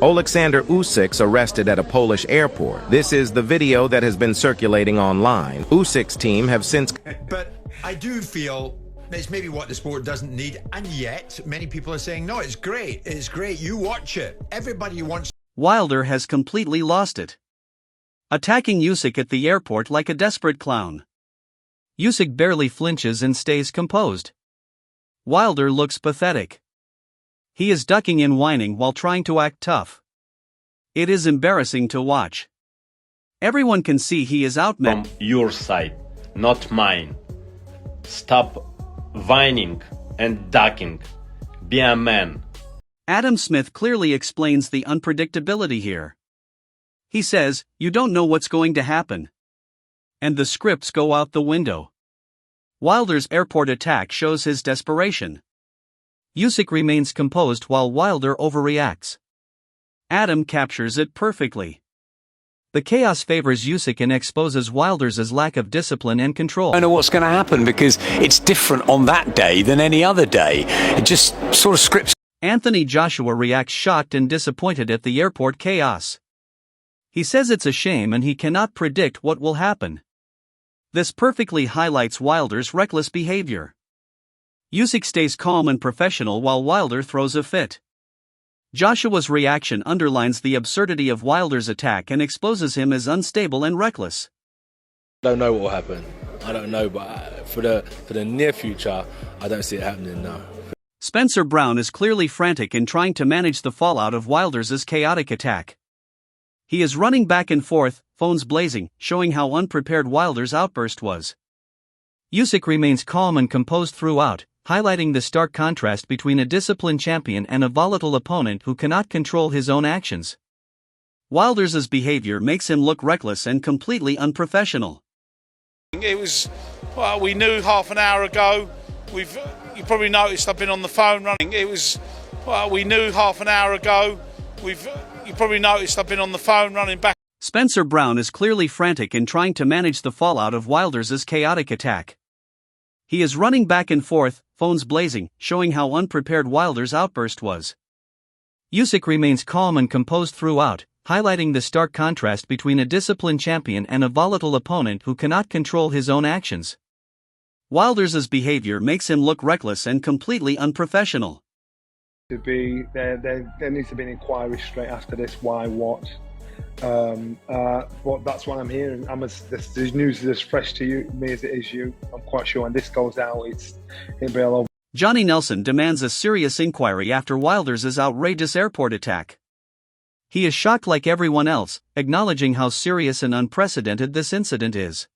Oleksandr Usyk's arrested at a Polish airport. This is the video that has been circulating online. Usyk's team have since... But I do feel it's maybe what the sport doesn't need, and yet many people are saying, no, it's great, you watch it. Everybody wants... Wilder has completely lost it. Attacking Usyk at the airport like a desperate clown. Usyk barely flinches and stays composed. Wilder looks pathetic. He is ducking and whining while trying to act tough. It is embarrassing to watch. Everyone can see he is outmatched. From your side, not mine. Stop whining and ducking. Be a man. Adam Smith clearly explains the unpredictability here. He says, "You don't know what's going to happen." And the scripts go out the window. Wilder's airport attack shows his desperation. Usyk remains composed while Wilder overreacts. Adam captures it perfectly. The chaos favors Usyk and exposes Wilder's lack of discipline and control. I don't know what's going to happen because it's different on that day than any other day. It just sort of scripts. Anthony Joshua reacts shocked and disappointed at the airport chaos. He says it's a shame and he cannot predict what will happen. This perfectly highlights Wilder's reckless behavior. Usyk stays calm and professional while Wilder throws a fit. Joshua's reaction underlines the absurdity of Wilder's attack and exposes him as unstable and reckless. I don't know what will happen. I don't know, but for the near future, I don't see it happening now. Spencer Brown is clearly frantic in trying to manage the fallout of Wilder's chaotic attack. He is running back and forth, phones blazing, showing how unprepared Wilder's outburst was. Usyk remains calm and composed throughout, highlighting the stark contrast between a disciplined champion and a volatile opponent who cannot control his own actions. Wilder's behavior makes him look reckless and completely unprofessional. It was, well, we knew half an hour ago. You probably noticed I've been on the phone running. It was, well, we knew half an hour ago. You probably noticed I've been on the phone running back. Spencer Brown is clearly frantic in trying to manage the fallout of Wilder's chaotic attack. He is running back and forth, phones blazing, showing how unprepared Wilder's outburst was. Usyk remains calm and composed throughout, highlighting the stark contrast between a disciplined champion and a volatile opponent who cannot control his own actions. Wilder's behavior makes him look reckless and completely unprofessional. There needs to be an inquiry straight after this. Why, what? But that's what I'm hearing. This news is as fresh to me as it is you. I'm quite sure when this goes out, it'll be all over. Johnny Nelson demands a serious inquiry after Wilder's outrageous airport attack. He is shocked like everyone else, acknowledging how serious and unprecedented this incident is.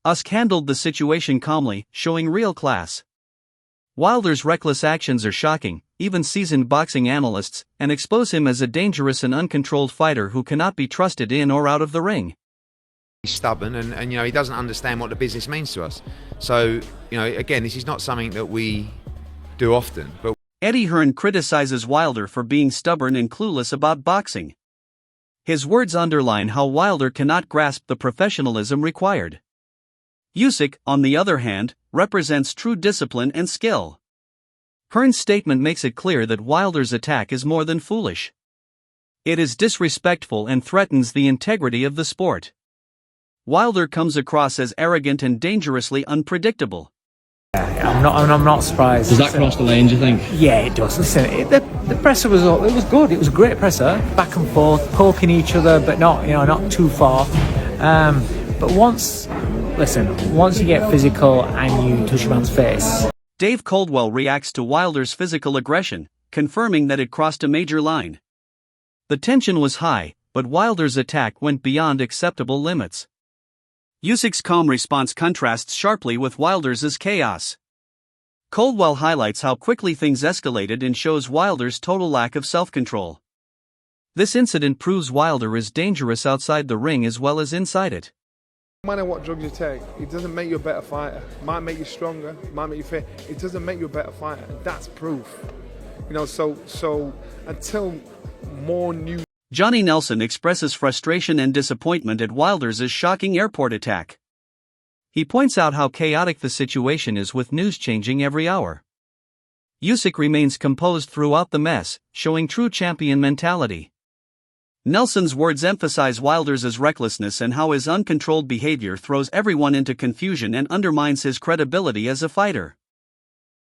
Usyk handled the situation calmly, showing real class. Wilder's reckless actions are shocking, even seasoned boxing analysts, and expose him as a dangerous and uncontrolled fighter who cannot be trusted in or out of the ring. He's stubborn and he doesn't understand what the business means to us. So, again, this is not something that we do often. But Eddie Hearn criticizes Wilder for being stubborn and clueless about boxing. His words underline how Wilder cannot grasp the professionalism required. Usyk, on the other hand, represents true discipline and skill. Hearn's statement makes it clear that Wilder's attack is more than foolish. It is disrespectful and threatens the integrity of the sport. Wilder comes across as arrogant and dangerously unpredictable. I'm not surprised. Does that cross the line, do you think? Yeah, it does. Listen, the presser was good. It was a great presser, back and forth, poking each other, but not too far. But once you get physical and you touch a man's face. Dave Coldwell reacts to Wilder's physical aggression, confirming that it crossed a major line. The tension was high, but Wilder's attack went beyond acceptable limits. Usyk's calm response contrasts sharply with Wilder's chaos. Coldwell highlights how quickly things escalated and shows Wilder's total lack of self-control. This incident proves Wilder is dangerous outside the ring as well as inside it. No matter what drugs you take, it doesn't make you a better fighter. It might make you stronger, it might make you fit. It doesn't make you a better fighter. That's proof. So until more news. Johnny Nelson expresses frustration and disappointment at Wilder's shocking airport attack. He points out how chaotic the situation is with news changing every hour. Usyk remains composed throughout the mess, showing true champion mentality. Nelson's words emphasize Wilder's recklessness and how his uncontrolled behavior throws everyone into confusion and undermines his credibility as a fighter.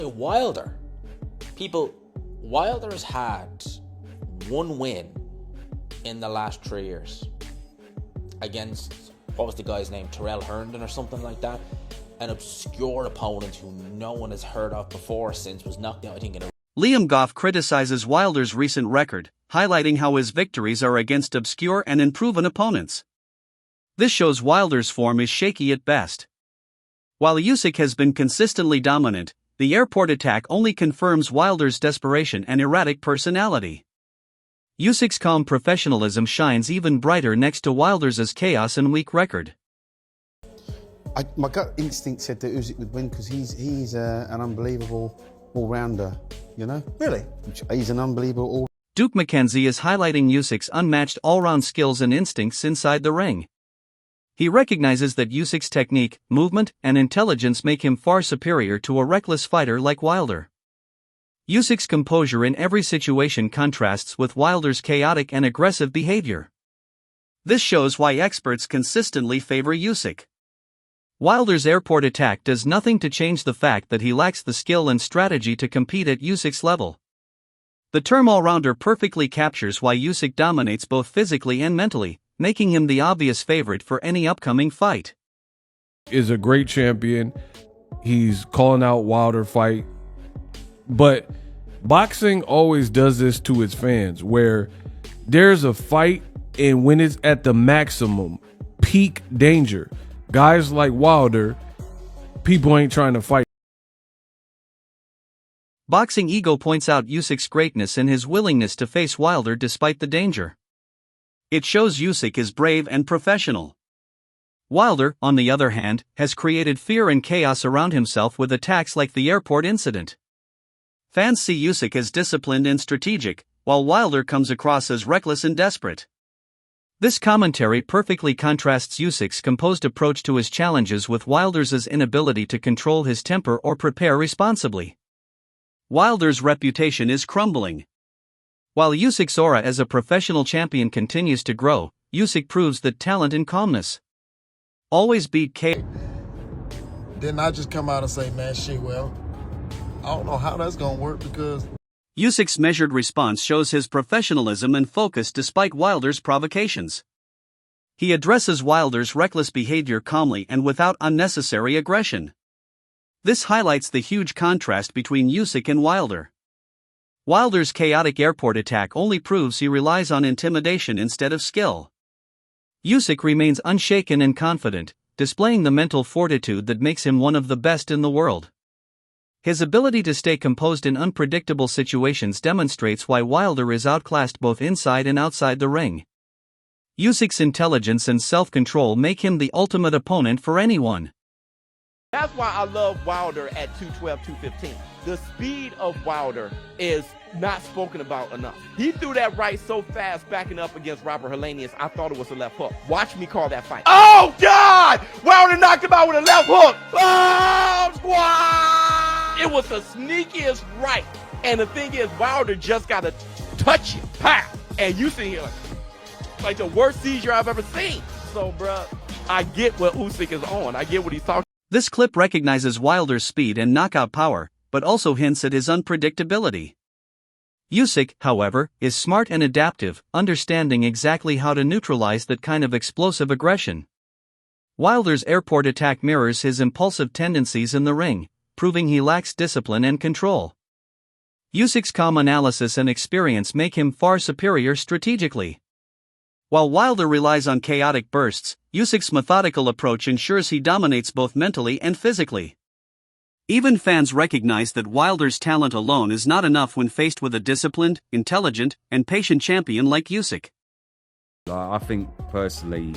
Wilder has had one win in the last 3 years against, what was the guy's name, Terrell Herndon or something like that, an obscure opponent who no one has heard of before since was knocked out, I think, in a... Liam Goff criticizes Wilder's recent record, highlighting how his victories are against obscure and unproven opponents. This shows Wilder's form is shaky at best. While Usyk has been consistently dominant, the airport attack only confirms Wilder's desperation and erratic personality. Usyk's calm professionalism shines even brighter next to Wilder's chaos and weak record. My gut instinct said that Usyk would win because he's an unbelievable all-rounder, you know? Really? He's an unbelievable all... Duke McKenzie is highlighting Usyk's unmatched all-round skills and instincts inside the ring. He recognizes that Usyk's technique, movement, and intelligence make him far superior to a reckless fighter like Wilder. Usyk's composure in every situation contrasts with Wilder's chaotic and aggressive behavior. This shows why experts consistently favor Usyk. Wilder's airport attack does nothing to change the fact that he lacks the skill and strategy to compete at Usyk's level. The term all-rounder perfectly captures why Usyk dominates both physically and mentally, making him the obvious favorite for any upcoming fight. Is a great champion. He's calling out Wilder fight. But boxing always does this to its fans, where there's a fight and when it's at the maximum, peak danger, guys like Wilder, people ain't trying to fight. Boxing Ego points out Usyk's greatness in his willingness to face Wilder despite the danger. It shows Usyk is brave and professional. Wilder, on the other hand, has created fear and chaos around himself with attacks like the airport incident. Fans see Usyk as disciplined and strategic, while Wilder comes across as reckless and desperate. This commentary perfectly contrasts Usyk's composed approach to his challenges with Wilder's inability to control his temper or prepare responsibly. Wilder's reputation is crumbling. While Usyk's aura as a professional champion continues to grow, Usyk proves that talent and calmness always beat chaos. Didn't I just come out and say, man, shit, well, I don't know how that's going to work because... Usyk's measured response shows his professionalism and focus despite Wilder's provocations. He addresses Wilder's reckless behavior calmly and without unnecessary aggression. This highlights the huge contrast between Usyk and Wilder. Wilder's chaotic airport attack only proves he relies on intimidation instead of skill. Usyk remains unshaken and confident, displaying the mental fortitude that makes him one of the best in the world. His ability to stay composed in unpredictable situations demonstrates why Wilder is outclassed both inside and outside the ring. Usyk's intelligence and self-control make him the ultimate opponent for anyone. That's why I love Wilder at 212, 215. The speed of Wilder is not spoken about enough. He threw that right so fast backing up against Robert Helenius, I thought it was a left hook. Watch me call that fight. Oh, God! Wilder knocked him out with a left hook. Oh, squad! It was the sneakiest right. And the thing is, Wilder just got to touch it. Pow! And you see here, like the worst seizure I've ever seen. So, bruh, I get what Usyk is on. I get what he's talking. This clip recognizes Wilder's speed and knockout power, but also hints at his unpredictability. Usyk, however, is smart and adaptive, understanding exactly how to neutralize that kind of explosive aggression. Wilder's airport attack mirrors his impulsive tendencies in the ring, proving he lacks discipline and control. Usyk's calm analysis and experience make him far superior strategically. While Wilder relies on chaotic bursts, Usyk's methodical approach ensures he dominates both mentally and physically. Even fans recognize that Wilder's talent alone is not enough when faced with a disciplined, intelligent, and patient champion like Usyk. I think personally,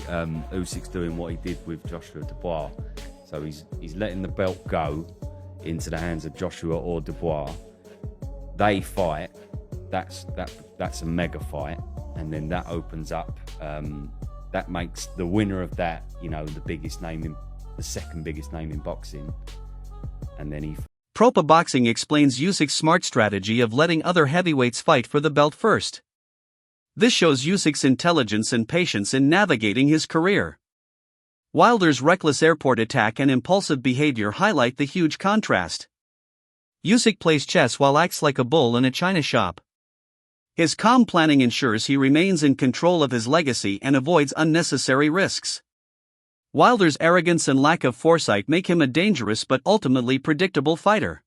Usyk's doing what he did with Joshua Dubois. So he's letting the belt go into the hands of Joshua or Dubois. They fight. That's a mega fight. And then that opens up, that makes the winner of that, the second biggest name in boxing. And then Propa Boxing explains Usyk's smart strategy of letting other heavyweights fight for the belt first. This shows Usyk's intelligence and patience in navigating his career. Wilder's reckless airport attack and impulsive behavior highlight the huge contrast. Usyk plays chess while acts like a bull in a china shop. His calm planning ensures he remains in control of his legacy and avoids unnecessary risks. Wilder's arrogance and lack of foresight make him a dangerous but ultimately predictable fighter.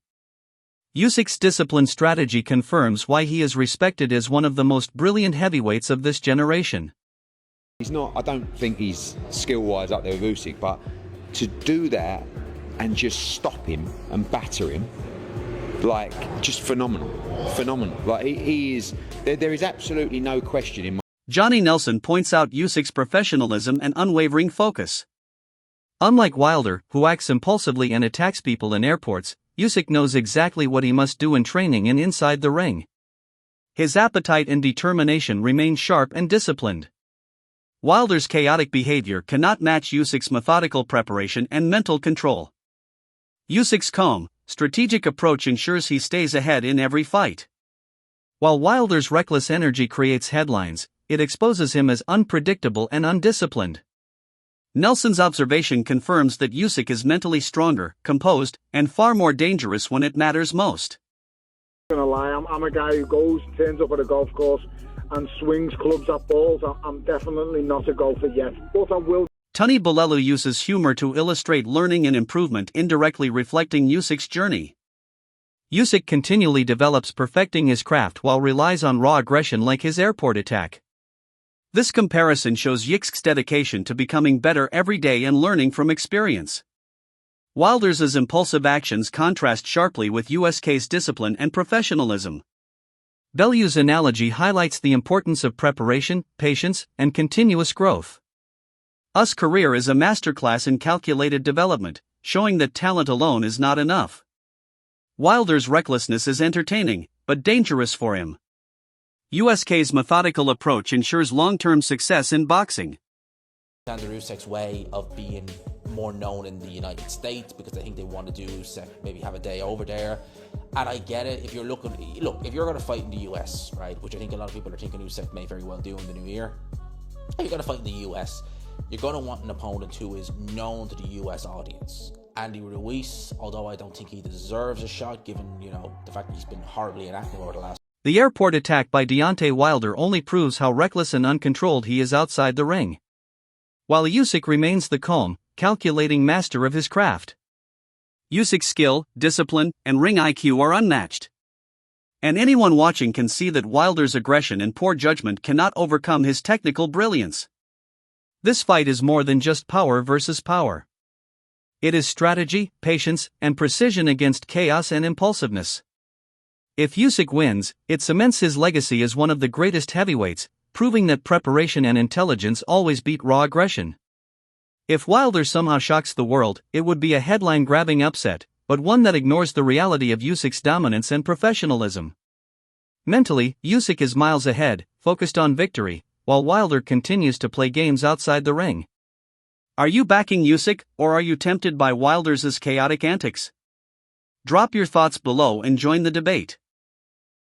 Usyk's disciplined strategy confirms why he is respected as one of the most brilliant heavyweights of this generation. I don't think he's skill-wise up there with Usyk, but to do that and just stop him and batter him, like, just phenomenal. Like, he is, there is absolutely no question in my... Johnny Nelson points out Usyk's professionalism and unwavering focus. Unlike Wilder, who acts impulsively and attacks people in airports, Usyk knows exactly what he must do in training and inside the ring. His appetite and determination remain sharp and disciplined. Wilder's chaotic behavior cannot match Usyk's methodical preparation and mental control. Usyk's calm, strategic approach ensures he stays ahead in every fight. While Wilder's reckless energy creates headlines, it exposes him as unpredictable and undisciplined. Nelson's observation confirms that Usyk is mentally stronger, composed, and far more dangerous when it matters most. I'm not gonna lie, I'm a guy who turns up at a golf course and swings clubs at balls. I'm definitely not a golfer yet, but I will. Tony Bolello uses humor to illustrate learning and improvement, indirectly reflecting Usyk's journey. Usyk continually develops, perfecting his craft while relies on raw aggression like his airport attack. This comparison shows Usyk's dedication to becoming better every day and learning from experience. Wilder's impulsive actions contrast sharply with Usk's discipline and professionalism. Bellew's analogy highlights the importance of preparation, patience, and continuous growth. Usyk's career is a masterclass in calculated development, showing that talent alone is not enough. Wilder's recklessness is entertaining, but dangerous for him. Usk's methodical approach ensures long-term success in boxing. Oleksandr Usyk's way of being more known in the United States, because I think they want to do Usyk, maybe have a day over there. And I get it, if you're going to fight in the US, right, which I think a lot of people are thinking Usyk may very well do in the new year. If you're going to fight in the US, you're going to want an opponent who is known to the US audience. Andy Ruiz, although I don't think he deserves a shot, given, the fact that he's been horribly inactive over the last. The airport attack by Deontay Wilder only proves how reckless and uncontrolled he is outside the ring. While Usyk remains the calm, calculating master of his craft. Usyk's skill, discipline, and ring IQ are unmatched. And anyone watching can see that Wilder's aggression and poor judgment cannot overcome his technical brilliance. This fight is more than just power versus power. It is strategy, patience, and precision against chaos and impulsiveness. If Usyk wins, it cements his legacy as one of the greatest heavyweights, proving that preparation and intelligence always beat raw aggression. If Wilder somehow shocks the world, it would be a headline-grabbing upset, but one that ignores the reality of Usyk's dominance and professionalism. Mentally, Usyk is miles ahead, focused on victory, while Wilder continues to play games outside the ring. Are you backing Usyk, or are you tempted by Wilder's chaotic antics? Drop your thoughts below and join the debate.